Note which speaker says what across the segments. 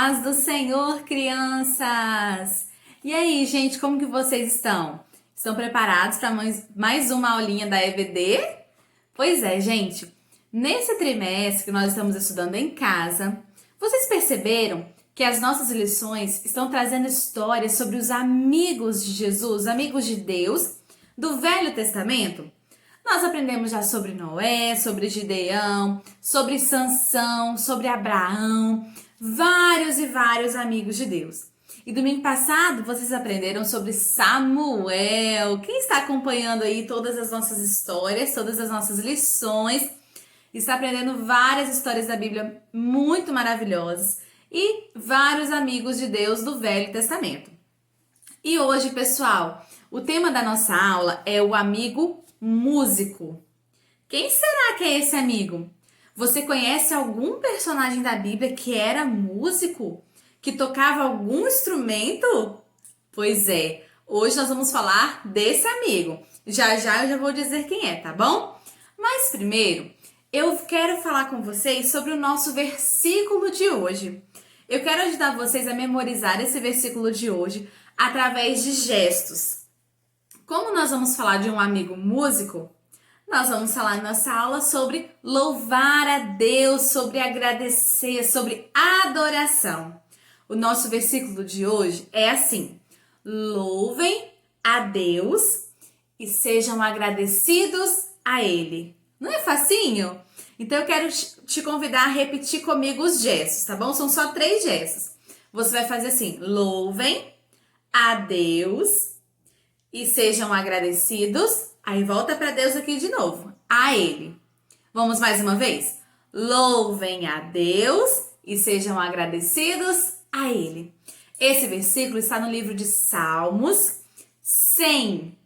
Speaker 1: paz do Senhor, crianças! E aí, gente, como que vocês estão? Estão preparados para mais uma aulinha da EBD? Pois é, gente, nesse trimestre que nós estamos estudando em casa, vocês perceberam que as nossas lições estão trazendo histórias sobre os amigos de Jesus, amigos de Deus, do Velho Testamento? Nós aprendemos já sobre Noé, sobre Gideão, sobre Sansão, sobre Abraão, vários e vários amigos de Deus. E domingo passado vocês aprenderam sobre Samuel. Quem está acompanhando aí todas as nossas histórias, todas as nossas lições, está aprendendo várias histórias da Bíblia muito maravilhosas e vários amigos de Deus do Velho Testamento. E hoje, pessoal, o tema da nossa aula é o amigo músico. Quem será que é esse amigo? Você conhece algum personagem da Bíblia que era músico? Que tocava algum instrumento? Pois é, hoje nós vamos falar desse amigo. Já já eu já vou dizer quem é, tá bom? Mas primeiro, eu quero falar com vocês sobre o nosso versículo de hoje. Eu quero ajudar vocês a memorizar esse versículo de hoje através de gestos. Como nós vamos falar de um amigo músico, nós vamos falar na nossa aula sobre louvar a Deus, sobre agradecer, sobre adoração. O nosso versículo de hoje é assim: louvem a Deus e sejam agradecidos a Ele. Não é facinho? Então eu quero te convidar a repetir comigo os gestos, tá bom? São só 3 gestos. Você vai fazer assim: louvem a Deus e sejam agradecidos. Aí volta para Deus aqui de novo. A Ele. Vamos mais uma vez? Louvem a Deus e sejam agradecidos a Ele. Esse versículo está no livro de Salmos 100,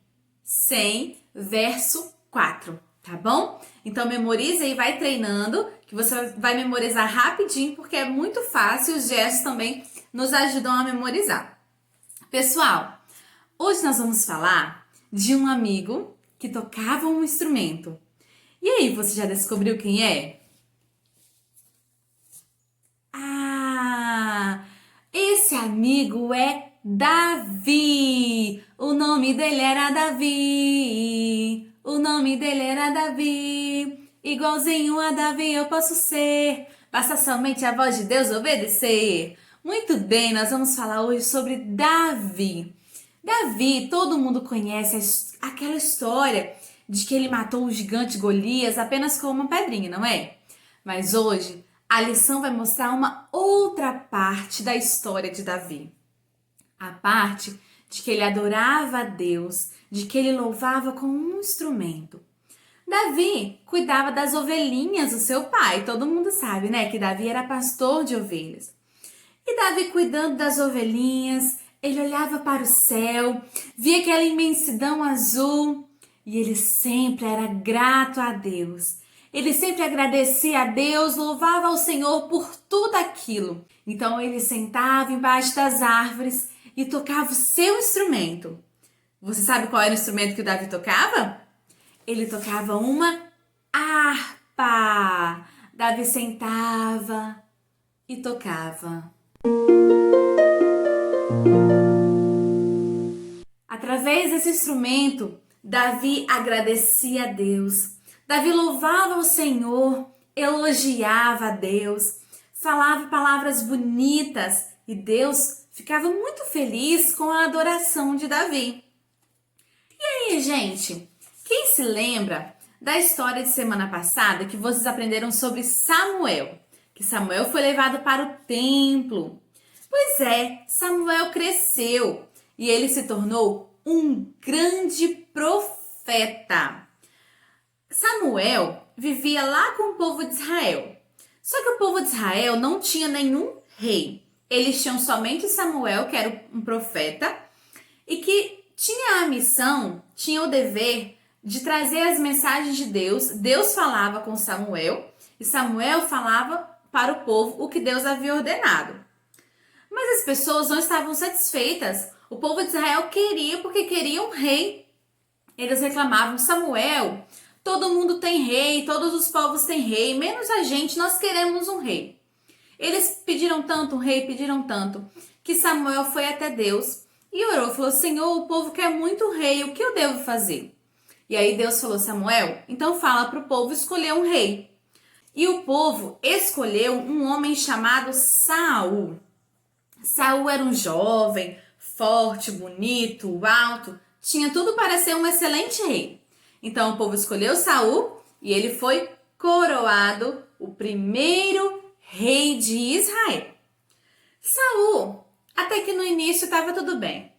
Speaker 1: verso 4, tá bom? Então memoriza e vai treinando, que você vai memorizar rapidinho, porque é muito fácil, os gestos também nos ajudam a memorizar. Pessoal, hoje nós vamos falar de um amigo que tocava um instrumento. E aí, você já descobriu quem é? Ah, esse amigo é Davi. O nome dele era Davi. O nome dele era Davi. Igualzinho a Davi eu posso ser. Basta somente a voz de Deus obedecer. Muito bem, nós vamos falar hoje sobre Davi. Davi, todo mundo conhece aquela história de que ele matou o gigante Golias apenas com uma pedrinha, não é? Mas hoje a lição vai mostrar uma outra parte da história de Davi. A parte de que ele adorava a Deus, de que ele louvava com um instrumento. Davi cuidava das ovelhinhas do seu pai. Todo mundo sabe, né, que Davi era pastor de ovelhas. E Davi cuidando das ovelhinhas, ele olhava para o céu, via aquela imensidão azul e ele sempre era grato a Deus. Ele sempre agradecia a Deus, louvava ao Senhor por tudo aquilo. Então ele sentava embaixo das árvores e tocava o seu instrumento. Você sabe qual era o instrumento que o Davi tocava? Ele tocava uma harpa. Davi sentava e tocava. Através desse instrumento, Davi agradecia a Deus. Davi louvava o Senhor, elogiava a Deus, falava palavras bonitas e Deus ficava muito feliz com a adoração de Davi. E aí, gente, quem se lembra da história de semana passada que vocês aprenderam sobre Samuel? Que Samuel foi levado para o templo. Pois é, Samuel cresceu e ele se tornou um grande profeta. Samuel vivia lá com o povo de Israel. Só que o povo de Israel não tinha nenhum rei. Eles tinham somente Samuel, que era um profeta, e que tinha a missão, tinha o dever de trazer as mensagens de Deus. Deus falava com Samuel e Samuel falava para o povo o que Deus havia ordenado. Mas as pessoas não estavam satisfeitas. O povo de Israel queria, porque queria um rei. Eles reclamavam: Samuel, todo mundo tem rei, todos os povos têm rei, menos a gente, nós queremos um rei. Eles pediram tanto, o rei pediram tanto, que Samuel foi até Deus e orou, falou: Senhor, o povo quer muito rei, o que eu devo fazer? E aí Deus falou: Samuel, então fala para o povo escolher um rei. E o povo escolheu um homem chamado Saul. Saul era um jovem, forte, bonito, alto, tinha tudo para ser um excelente rei. Então o povo escolheu Saul e ele foi coroado o primeiro rei de Israel. Saul, até que no início estava tudo bem.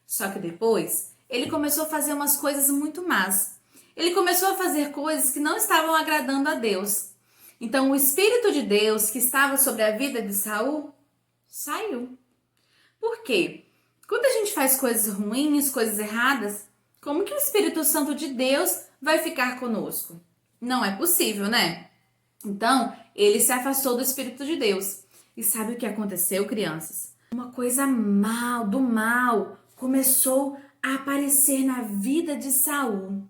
Speaker 1: Só que depois ele começou a fazer umas coisas muito más. Ele começou a fazer coisas que não estavam agradando a Deus. Então o Espírito de Deus que estava sobre a vida de Saul saiu. Por quê? Quando a gente faz coisas ruins, coisas erradas, como que o Espírito Santo de Deus vai ficar conosco? Não é possível, né? Então, ele se afastou do Espírito de Deus. E sabe o que aconteceu, crianças? Uma coisa do mal, começou a aparecer na vida de Saul.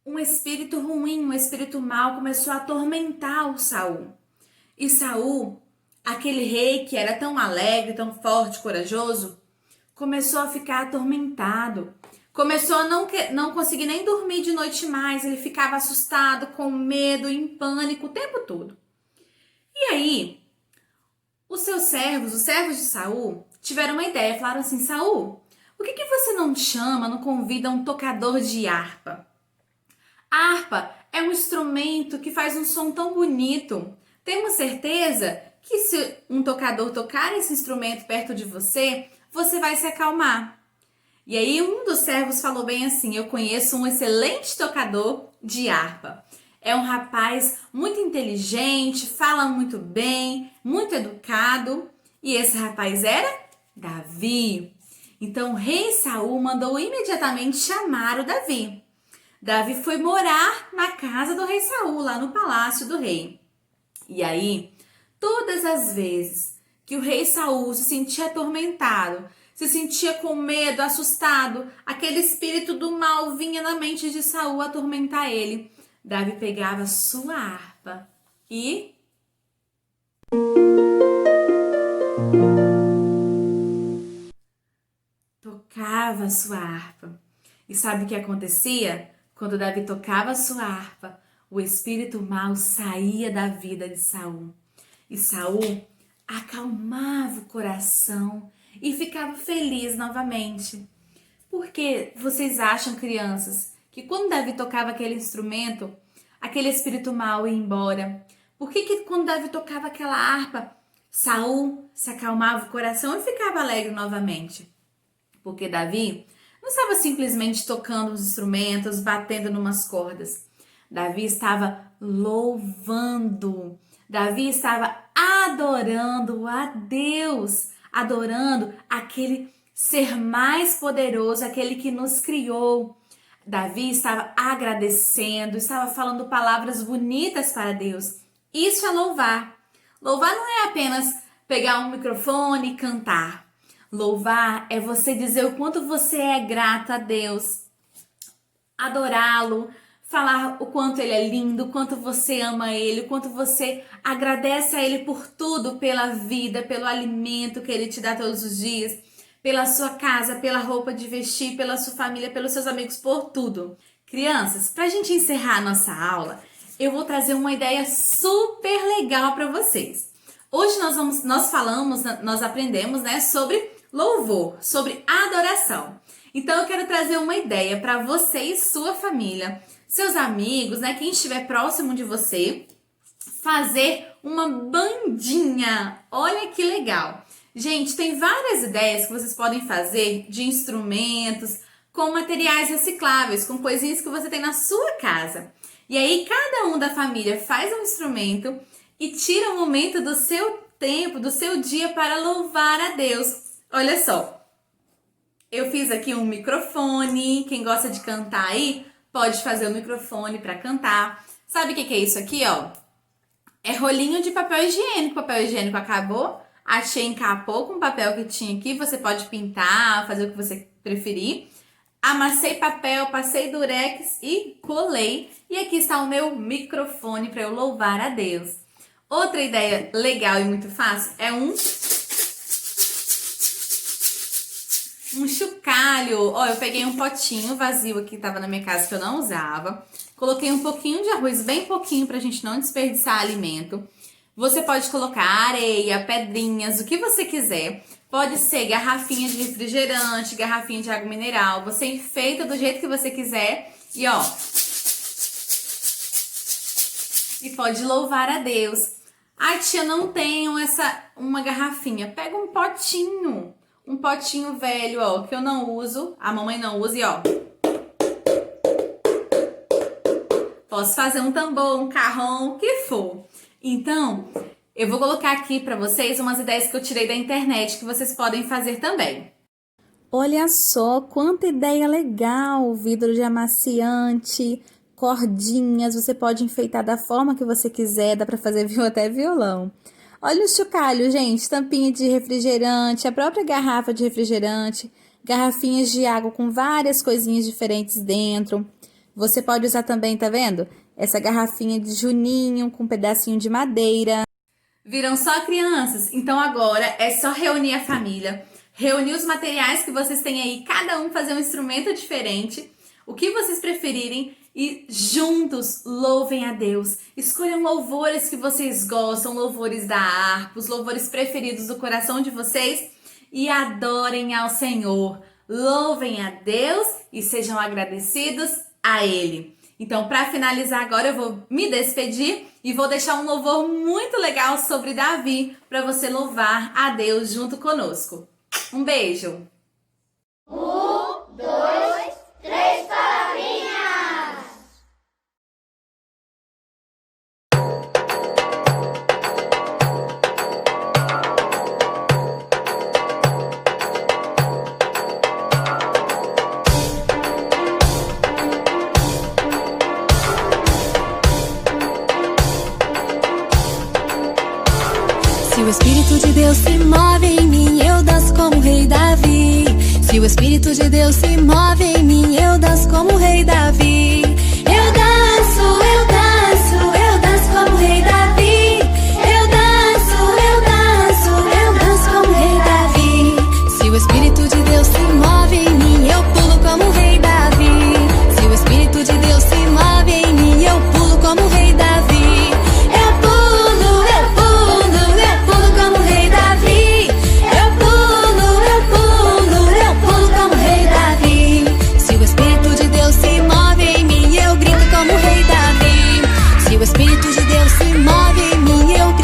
Speaker 1: Um espírito ruim, um espírito mau começou a atormentar o Saul. E Saul, aquele rei que era tão alegre, tão forte, corajoso, começou a ficar atormentado. Começou a não conseguir nem dormir de noite mais. Ele ficava assustado, com medo, em pânico o tempo todo. E aí, os servos de Saul, tiveram uma ideia. Falaram assim: Saul, por que você não chama, não convida um tocador de harpa? A harpa é um instrumento que faz um som tão bonito. Temos certeza que se um tocador tocar esse instrumento perto de você, você vai se acalmar. E aí um dos servos falou bem assim: eu conheço um excelente tocador de harpa. É um rapaz muito inteligente, fala muito bem, muito educado. E esse rapaz era Davi. Então o rei Saul mandou imediatamente chamar o Davi. Davi foi morar na casa do rei Saul, lá no palácio do rei. E aí, todas as vezes que o rei Saul se sentia atormentado, se sentia com medo, assustado, aquele espírito do mal vinha na mente de Saul atormentar ele. Davi pegava sua harpa e tocava sua harpa. E sabe o que acontecia? Quando Davi tocava sua harpa, o espírito mau saía da vida de Saul. E Saul acalmava o coração e ficava feliz novamente. Porque vocês acham, crianças, que quando Davi tocava aquele instrumento, aquele espírito mau ia embora? Por que quando Davi tocava aquela harpa, Saul se acalmava o coração e ficava alegre novamente? Porque Davi não estava simplesmente tocando os instrumentos, batendo numas cordas. Davi estava louvando. Davi estava adorando a Deus, adorando aquele ser mais poderoso, aquele que nos criou. Davi estava agradecendo, estava falando palavras bonitas para Deus. Isso é louvar. Louvar não é apenas pegar um microfone e cantar. Louvar é você dizer o quanto você é grato a Deus, adorá-lo, falar o quanto ele é lindo, o quanto você ama ele, o quanto você agradece a ele por tudo, pela vida, pelo alimento que ele te dá todos os dias, pela sua casa, pela roupa de vestir, pela sua família, pelos seus amigos, por tudo. Crianças, para a gente encerrar a nossa aula, eu vou trazer uma ideia super legal para vocês. Hoje nós aprendemos, né, sobre louvor, sobre adoração. Então eu quero trazer uma ideia para você e sua família, seus amigos, né, quem estiver próximo de você, fazer uma bandinha. Olha que legal. Gente, tem várias ideias que vocês podem fazer de instrumentos, com materiais recicláveis, com coisinhas que você tem na sua casa. E aí cada um da família faz um instrumento e tira um momento do seu tempo, do seu dia para louvar a Deus. Olha só, eu fiz aqui um microfone. Quem gosta de cantar aí, pode fazer o microfone para cantar. Sabe o que é isso aqui, ó? É rolinho de papel higiênico. O papel higiênico acabou, achei, encapou com o papel que tinha aqui. Você pode pintar, fazer o que você preferir. Amassei papel, passei durex e colei. E aqui está o meu microfone para eu louvar a Deus. Outra ideia legal e muito fácil é um chocalho. Ó, eu peguei um potinho vazio aqui que tava na minha casa que eu não usava. Coloquei um pouquinho de arroz, bem pouquinho pra gente não desperdiçar alimento. Você pode colocar areia, pedrinhas, o que você quiser. Pode ser garrafinha de refrigerante, garrafinha de água mineral. Você enfeita do jeito que você quiser e ó. E pode louvar a Deus. Ai, tia, não tenho uma garrafinha. Pega um potinho velho, ó, que eu não uso, a mamãe não usa e ó. Posso fazer um tambor, um carrão, o que for. Então, eu vou colocar aqui pra vocês umas ideias que eu tirei da internet que vocês podem fazer também. Olha só quanta ideia legal, vidro de amaciante, cordinhas, você pode enfeitar da forma que você quiser, dá pra fazer até violão. Olha o chocalho, gente, tampinha de refrigerante, a própria garrafa de refrigerante, garrafinhas de água com várias coisinhas diferentes dentro. Você pode usar também, tá vendo? Essa garrafinha de juninho com um pedacinho de madeira. Viram só, crianças? Então agora é só reunir a família, reunir os materiais que vocês têm aí, cada um fazer um instrumento diferente, o que vocês preferirem e juntos louvem a Deus. Escolham louvores que vocês gostam, louvores da harpa, os louvores preferidos do coração de vocês e adorem ao Senhor. Louvem a Deus e sejam agradecidos a Ele. Então, para finalizar agora, eu vou me despedir e vou deixar um louvor muito legal sobre Davi para você louvar a Deus junto conosco. Um beijo!
Speaker 2: 1, 2, 3, palavrinhas!
Speaker 3: Se o Espírito de Deus se move em mim, eu danço como o rei Davi. Se o Espírito de Deus se move em mim, eu danço como o rei Davi. Eu danço, eu danço, eu danço como o rei Davi. Eu danço, eu danço, eu danço como o rei Davi. Se o Espírito de Deus se move em mim, eu pulo como o rei Davi. Se o Espírito de Deus se move em mim, eu pulo como o rei Davi. Se o Espírito de Deus se move em mim, eu danço como o rei Davi. Se o Espírito de Deus se move em mim, eu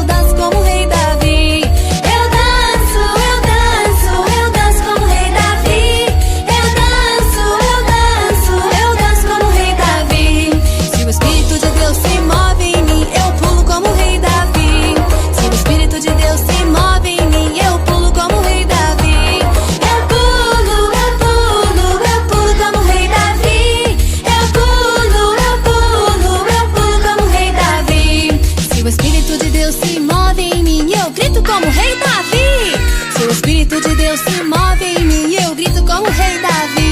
Speaker 3: danço como o rei Davi. Eu danço, eu danço, eu danço como o rei Davi. Eu danço, eu danço, eu danço como o rei Davi. Se o Espírito de Deus se move em mim, eu pulo como o rei Davi. Se o Espírito de Deus se move em mim, eu pulo como o rei Davi. Eu pulo, eu pulo, eu pulo como o rei Davi. Eu pulo, eu pulo, eu pulo como o rei Davi. Se o Espírito de Deus se move em mim, eu grito como o rei Davi. Se o Espírito de Deus se move em mim, eu grito como o rei Davi.